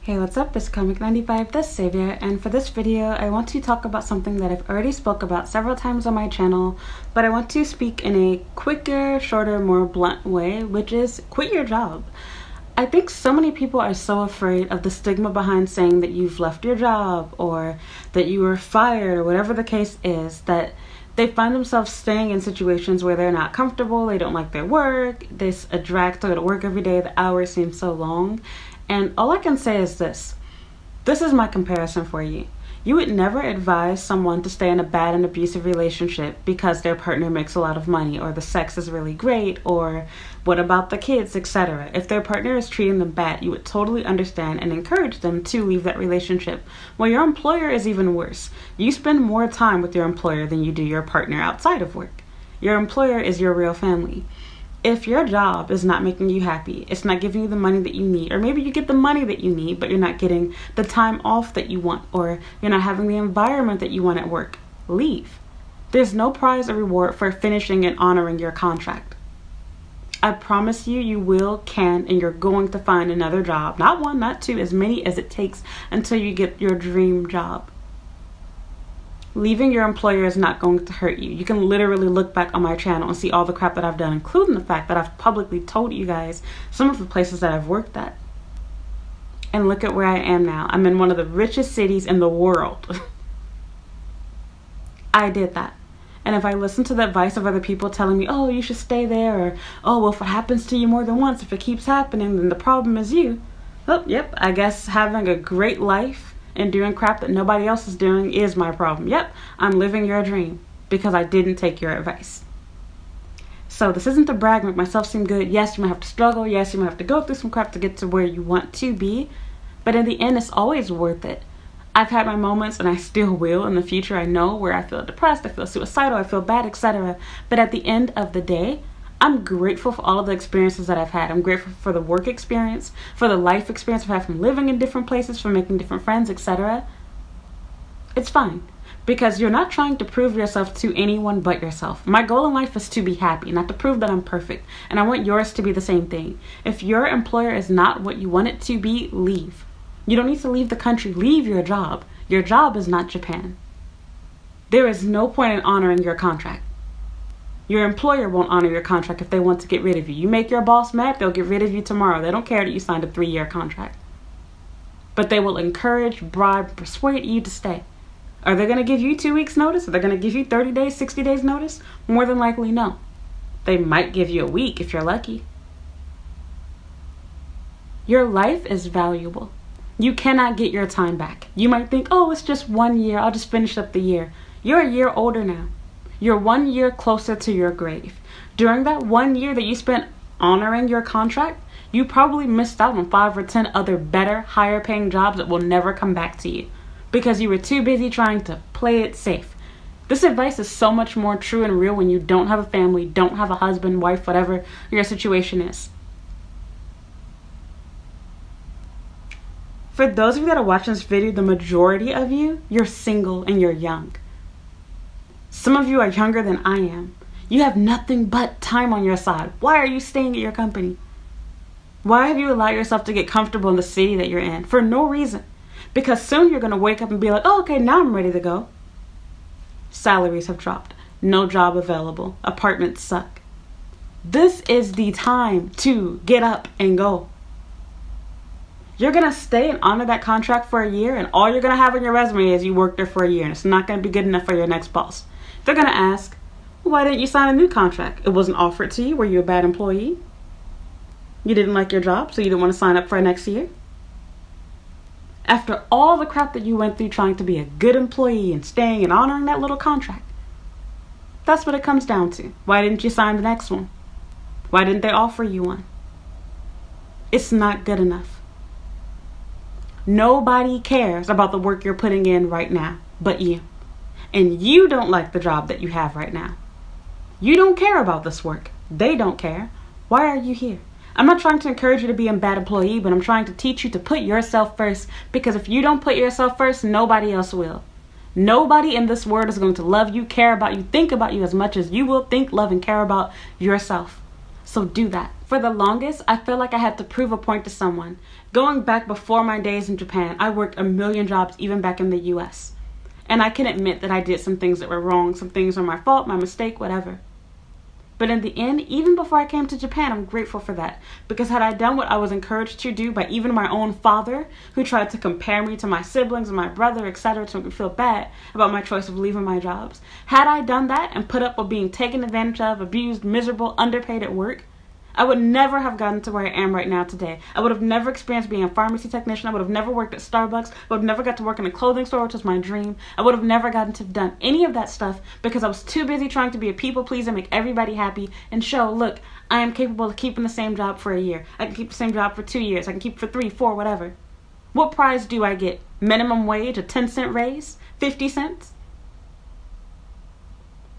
Hey, what's up? It's Comic95 the Savior, and for this video I want to talk about something that I've already spoke about several times on my channel, but I want to speak in a quicker, shorter, more blunt way, which is quit your job. I think so many people are so afraid of the stigma behind saying that you've left your job or that you were fired or whatever the case is, that they find themselves staying in situations where they're not comfortable, they don't like their work, it's a drag to go to work every day, the hours seem so long. And all I can say is this is my comparison for you. You would never advise someone to stay in a bad and abusive relationship because their partner makes a lot of money, or the sex is really great, or what about the kids, etc. If their partner is treating them bad, you would totally understand and encourage them to leave that relationship. Well, your employer is even worse. You spend more time with your employer than you do your partner outside of work. Your employer is your real family. If your job is not making you happy, it's not giving you the money that you need, or maybe you get the money that you need, but you're not getting the time off that you want, or you're not having the environment that you want at work, leave. There's no prize or reward for finishing and honoring your contract. I promise you, you will, can, and you're going to find another job. Not one, not two, as many as it takes until you get your dream job. Leaving your employer is not going to hurt you. You can literally look back on my channel and see all the crap that I've done, including the fact that I've publicly told you guys some of the places that I've worked at. And look at where I am now. I'm in one of the richest cities in the world. I did that. And if I listen to the advice of other people telling me, oh, you should stay there, or, oh, well, if it happens to you more than once, if it keeps happening, then the problem is you. Oh, yep, I guess having a great life and doing crap that nobody else is doing is my problem. Yep, I'm living your dream because I didn't take your advice. So this isn't to brag, make myself seem good. Yes, you might have to struggle. Yes, you might have to go through some crap to get to where you want to be. But in the end, it's always worth it. I've had my moments, and I still will in the future, I know, where I feel depressed, I feel suicidal, I feel bad, etc. But at the end of the day, I'm grateful for all of the experiences that I've had. I'm grateful for the work experience, for the life experience I've had from living in different places, from making different friends, etc. It's fine, because you're not trying to prove yourself to anyone but yourself. My goal in life is to be happy, not to prove that I'm perfect. And I want yours to be the same thing. If your employer is not what you want it to be, leave. You don't need to leave the country. Leave your job. Your job is not Japan. There is no point in honoring your contract. Your employer won't honor your contract if they want to get rid of you. You make your boss mad, they'll get rid of you tomorrow. They don't care that you signed a 3-year contract. But they will encourage, bribe, persuade you to stay. Are they going to give you 2 weeks notice? Are they going to give you 30 days, 60 days notice? More than likely, no. They might give you a week if you're lucky. Your life is valuable. You cannot get your time back. You might think, oh, it's just 1 year. I'll just finish up the year. You're a year older now. You're 1 year closer to your grave. During that 1 year that you spent honoring your contract, you probably missed out on 5 or 10 other better, higher paying jobs that will never come back to you because you were too busy trying to play it safe. This advice is so much more true and real when you don't have a family, don't have a husband, wife, whatever your situation is. For those of you that are watching this video, the majority of you, you're single and you're young. Some of you are younger than I am. You have nothing but time on your side. Why are you staying at your company? Why have you allowed yourself to get comfortable in the city that you're in? For no reason. Because soon you're going to wake up and be like, oh, okay, now I'm ready to go. Salaries have dropped. No job available. Apartments suck. This is the time to get up and go. You're going to stay and honor that contract for a year, and all you're going to have on your resume is you worked there for a year, and it's not going to be good enough for your next boss. They're going to ask, why didn't you sign a new contract? It wasn't offered to you. Were you a bad employee? You didn't like your job, so you didn't want to sign up for next year? After all the crap that you went through trying to be a good employee and staying and honoring that little contract, that's what it comes down to. Why didn't you sign the next one? Why didn't they offer you one? It's not good enough. Nobody cares about the work you're putting in right now but you. And you don't like the job that you have right now. You don't care about this work. They don't care. Why are you here? I'm not trying to encourage you to be a bad employee, but I'm trying to teach you to put yourself first, because if you don't put yourself first, nobody else will. Nobody in this world is going to love you, care about you, think about you as much as you will think, love, and care about yourself. So do that. For the longest, I felt like I had to prove a point to someone. Going back before my days in Japan, I worked a million jobs even back in the US. And I can admit that I did some things that were wrong, some things were my fault, my mistake, whatever. But in the end, even before I came to Japan, I'm grateful for that. Because had I done what I was encouraged to do by even my own father, who tried to compare me to my siblings and my brother, etc., to make me feel bad about my choice of leaving my jobs, had I done that and put up with being taken advantage of, abused, miserable, underpaid at work, I would never have gotten to where I am right now today. I would have never experienced being a pharmacy technician. I would have never worked at Starbucks. I would have never got to work in a clothing store, which was my dream. I would have never gotten to have done any of that stuff because I was too busy trying to be a people pleaser, make everybody happy, and show, look, I am capable of keeping the same job for a year. I can keep the same job for 2 years. I can keep it for 3, 4, whatever. What prize do I get? Minimum wage, a 10-cent raise? 50 cents?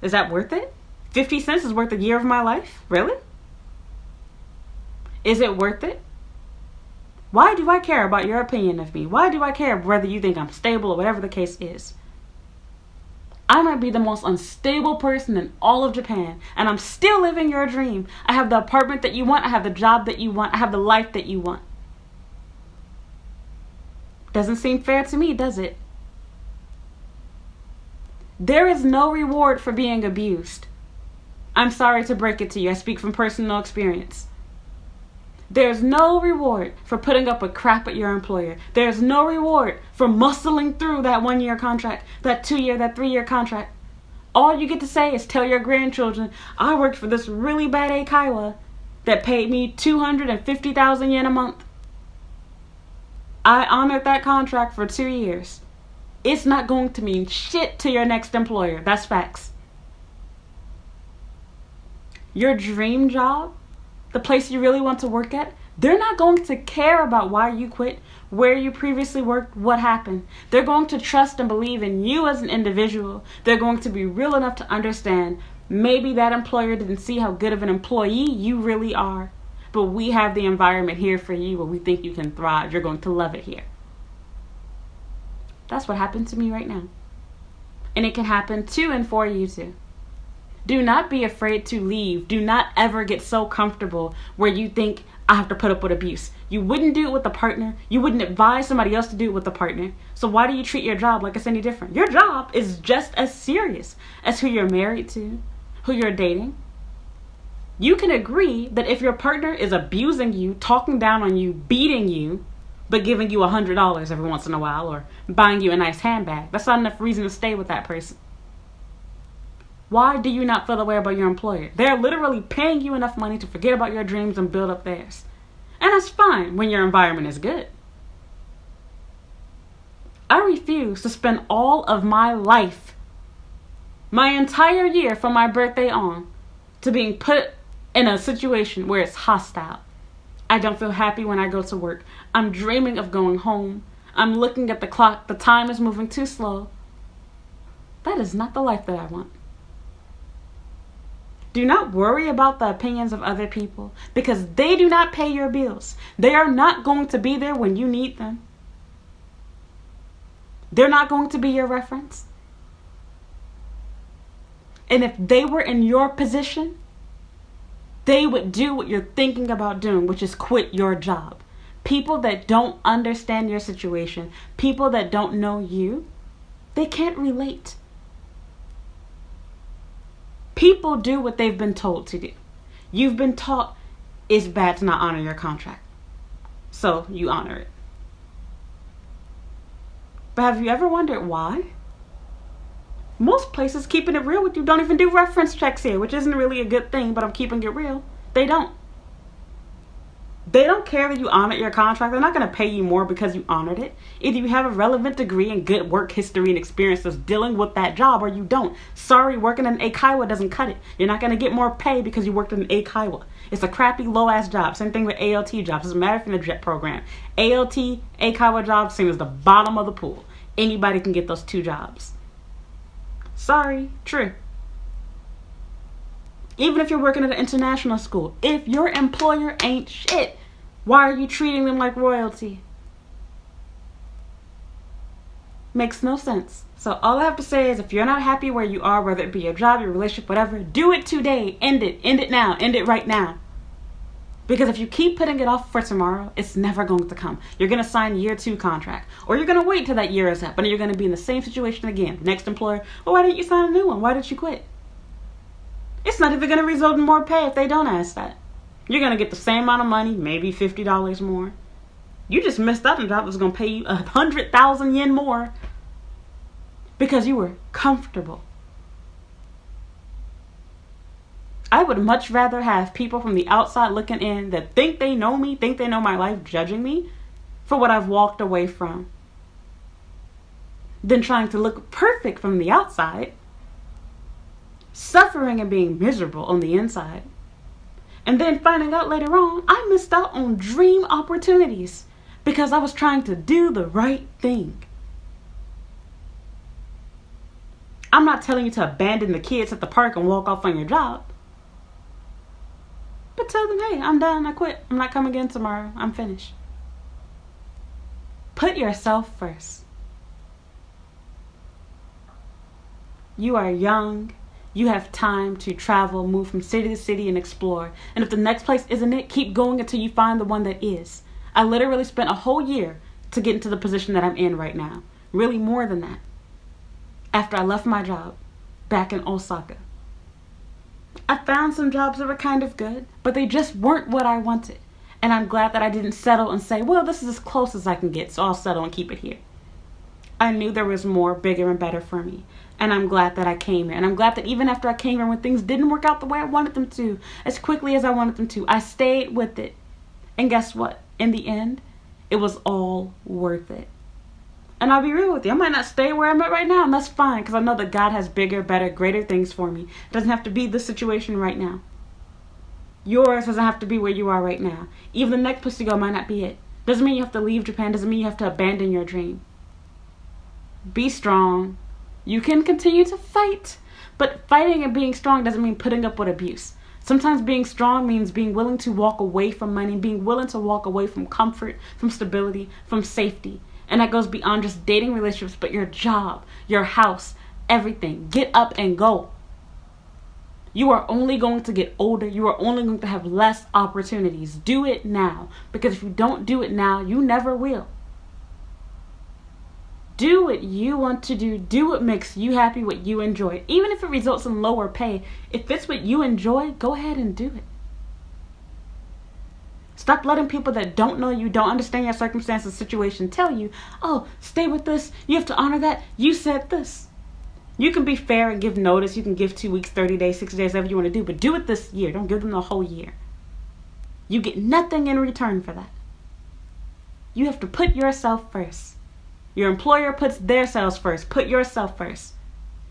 Is that worth it? 50 cents is worth a year of my life? Really? Is it worth it? Why do I care about your opinion of me? Why do I care whether you think I'm stable or whatever the case is? I might be the most unstable person in all of Japan, and I'm still living your dream. I have the apartment that you want. I have the job that you want. I have the life that you want. Doesn't seem fair to me, does it? There is no reward for being abused. I'm sorry to break it to you. I speak from personal experience. There's no reward for putting up with crap at your employer. There's no reward for muscling through that 1-year contract, that 2-year, that 3-year contract. All you get to say is tell your grandchildren, I worked for this really bad eikaiwa that paid me 250,000 yen a month. I honored that contract for 2 years. It's not going to mean shit to your next employer. That's facts. Your dream job, the place you really want to work at, they're not going to care about why you quit, where you previously worked, what happened. They're going to trust and believe in you as an individual. They're going to be real enough to understand maybe that employer didn't see how good of an employee you really are, but we have the environment here for you where we think you can thrive. You're going to love it here. That's what happened to me right now. And it can happen to and for you too. Do not be afraid to leave. Do not ever get so comfortable where you think, I have to put up with abuse. You wouldn't do it with a partner. You wouldn't advise somebody else to do it with a partner. So why do you treat your job like it's any different? Your job is just as serious as who you're married to, who you're dating. You can agree that if your partner is abusing you, talking down on you, beating you, but giving you $100 every once in a while or buying you a nice handbag, that's not enough reason to stay with that person. Why do you not feel the way about your employer? They're literally paying you enough money to forget about your dreams and build up theirs. And that's fine when your environment is good. I refuse to spend all of my life, my entire year from my birthday on, to being put in a situation where it's hostile. I don't feel happy when I go to work. I'm dreaming of going home. I'm looking at the clock. The time is moving too slow. That is not the life that I want. Do not worry about the opinions of other people because they do not pay your bills. They are not going to be there when you need them. They're not going to be your reference. And if they were in your position, they would do what you're thinking about doing, which is quit your job. People that don't understand your situation, people that don't know you, they can't relate. People do what they've been told to do. You've been taught it's bad to not honor your contract. So you honor it. But have you ever wondered why? Most places, keeping it real with you, don't even do reference checks here, which isn't really a good thing, but I'm keeping it real. They don't. They don't care that you honored your contract. They're not going to pay you more because you honored it. Either you have a relevant degree and good work history and experiences dealing with that job, or you don't. Sorry, working in eikaiwa doesn't cut it. You're not going to get more pay because you worked in eikaiwa. It's a crappy, low-ass job. Same thing with ALT jobs. Doesn't matter if you're in the JET program. ALT, eikaiwa jobs, same as the bottom of the pool. Anybody can get those 2 jobs. Sorry, true. Even if you're working at an international school, if your employer ain't shit, why are you treating them like royalty? Makes no sense. So all I have to say is if you're not happy where you are, whether it be your job, your relationship, whatever, do it today. End it. End it now. End it right now. Because if you keep putting it off for tomorrow, it's never going to come. You're going to sign year 2 contract. Or you're going to wait till that year is up. And you're going to be in the same situation again. Next employer, well, why didn't you sign a new one? Why did you quit? It's not even going to result in more pay if they don't ask that. You're going to get the same amount of money, maybe $50 more. You just missed out on a job that was going to pay you 100,000 yen more. Because you were comfortable. I would much rather have people from the outside looking in that think they know me, think they know my life, judging me for what I've walked away from, than trying to look perfect from the outside, suffering and being miserable on the inside, and then finding out later on I missed out on dream opportunities because I was trying to do the right thing. I'm not telling you to abandon the kids at the park and walk off on your job. But tell them, hey, I'm done, I quit. I'm not coming again tomorrow. I'm finished. Put yourself first. You are young. You have time to travel, move from city to city and explore. And if the next place isn't it, keep going until you find the one that is. I literally spent a whole year to get into the position that I'm in right now. Really more than that. After I left my job back in Osaka. I found some jobs that were kind of good, but they just weren't what I wanted. And I'm glad that I didn't settle and say, well, this is as close as I can get, so I'll settle and keep it here. I knew there was more, bigger, and better for me. And I'm glad that I came here. And I'm glad that even after I came here, when things didn't work out the way I wanted them to, as quickly as I wanted them to, I stayed with it. And guess what? In the end, it was all worth it. And I'll be real with you. I might not stay where I'm at right now, and that's fine, because I know that God has bigger, better, greater things for me. It doesn't have to be this situation right now. Yours doesn't have to be where you are right now. Even the next place you go might not be it. Doesn't mean you have to leave Japan. Doesn't mean you have to abandon your dream. Be strong. You can continue to fight, but fighting and being strong doesn't mean putting up with abuse. Sometimes being strong means being willing to walk away from money, being willing to walk away from comfort, from stability, from safety. And that goes beyond just dating relationships, but your job, your house, everything. Get up and go. You are only going to get older. You are only going to have less opportunities. Do it now. Because if you don't do it now, you never will. Do what you want to do. Do what makes you happy, what you enjoy. Even if it results in lower pay, if it's what you enjoy, go ahead and do it. Stop letting people that don't know you, don't understand your circumstances, situation, tell you, oh, stay with this. You have to honor that. You said this. You can be fair and give notice. You can give 2 weeks, 30 days, 60 days, whatever you want to do. But do it this year. Don't give them the whole year. You get nothing in return for that. You have to put yourself first. Your employer puts their selves first. Put yourself first.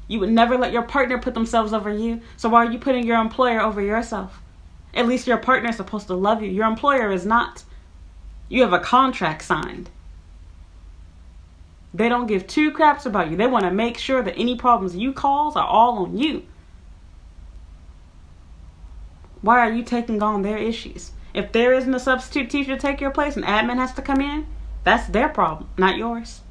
You would never let your partner put themselves over you. So why are you putting your employer over yourself? At least your partner is supposed to love you. Your employer is not. You have a contract signed. They don't give 2 craps about you. They want to make sure that any problems you cause are all on you. Why are you taking on their issues? If there isn't a substitute teacher to take your place and admin has to come in, that's their problem, not yours.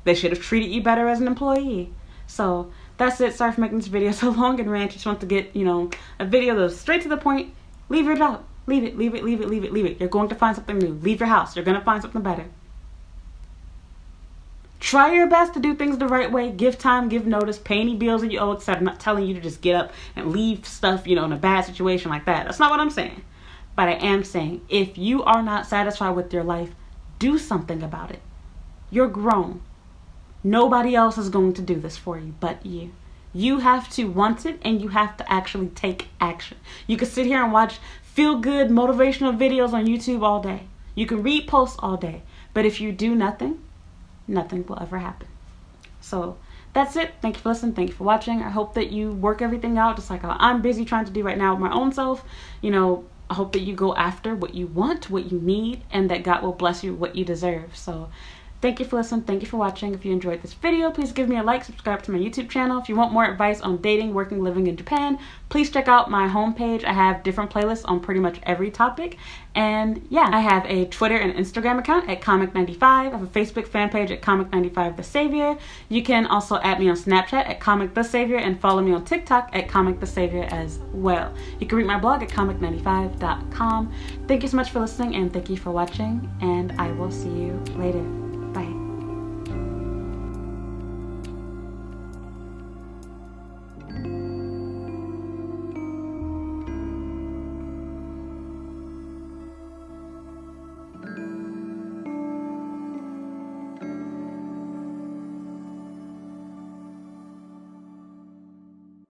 They should have treated you better as an employee. So that's it. Sorry for making this video so long and rant. Just want to get, a video that's straight to the point. Leave your job. Leave it, leave it, leave it, leave it, leave it. You're going to find something new. Leave your house. You're going to find something better. Try your best to do things the right way. Give time, give notice, pay any bills that you owe, etc. I'm not telling you to just get up and leave stuff, in a bad situation like that. That's not what I'm saying. But I am saying, if you are not satisfied with your life, do something about it. You're grown. Nobody else is going to do this for you but you. You have to want it, and you have to actually take action. You can sit here and watch feel-good motivational videos on YouTube all day. You can read posts all day. But if you do nothing, nothing will ever happen. So that's it. Thank you for listening. Thank you for watching. I hope that you work everything out just like how I'm busy trying to do right now with my own self. I hope that you go after what you want, what you need, and that God will bless you with what you deserve. So Thank you for listening. Thank you for watching. If you enjoyed this video, please give me a like, subscribe to my YouTube channel. If you want more advice on dating, working, living in Japan, please check out my homepage. I have different playlists on pretty much every topic. And yeah, I have a Twitter and Instagram account at Comic95. I have a Facebook fan page at Comic95 The Savior. You can also add me on Snapchat at Comic The Savior and follow me on TikTok at Comic The Savior as well. You can read my blog at comic95.com. Thank you so much for listening and thank you for watching, and I will see you later.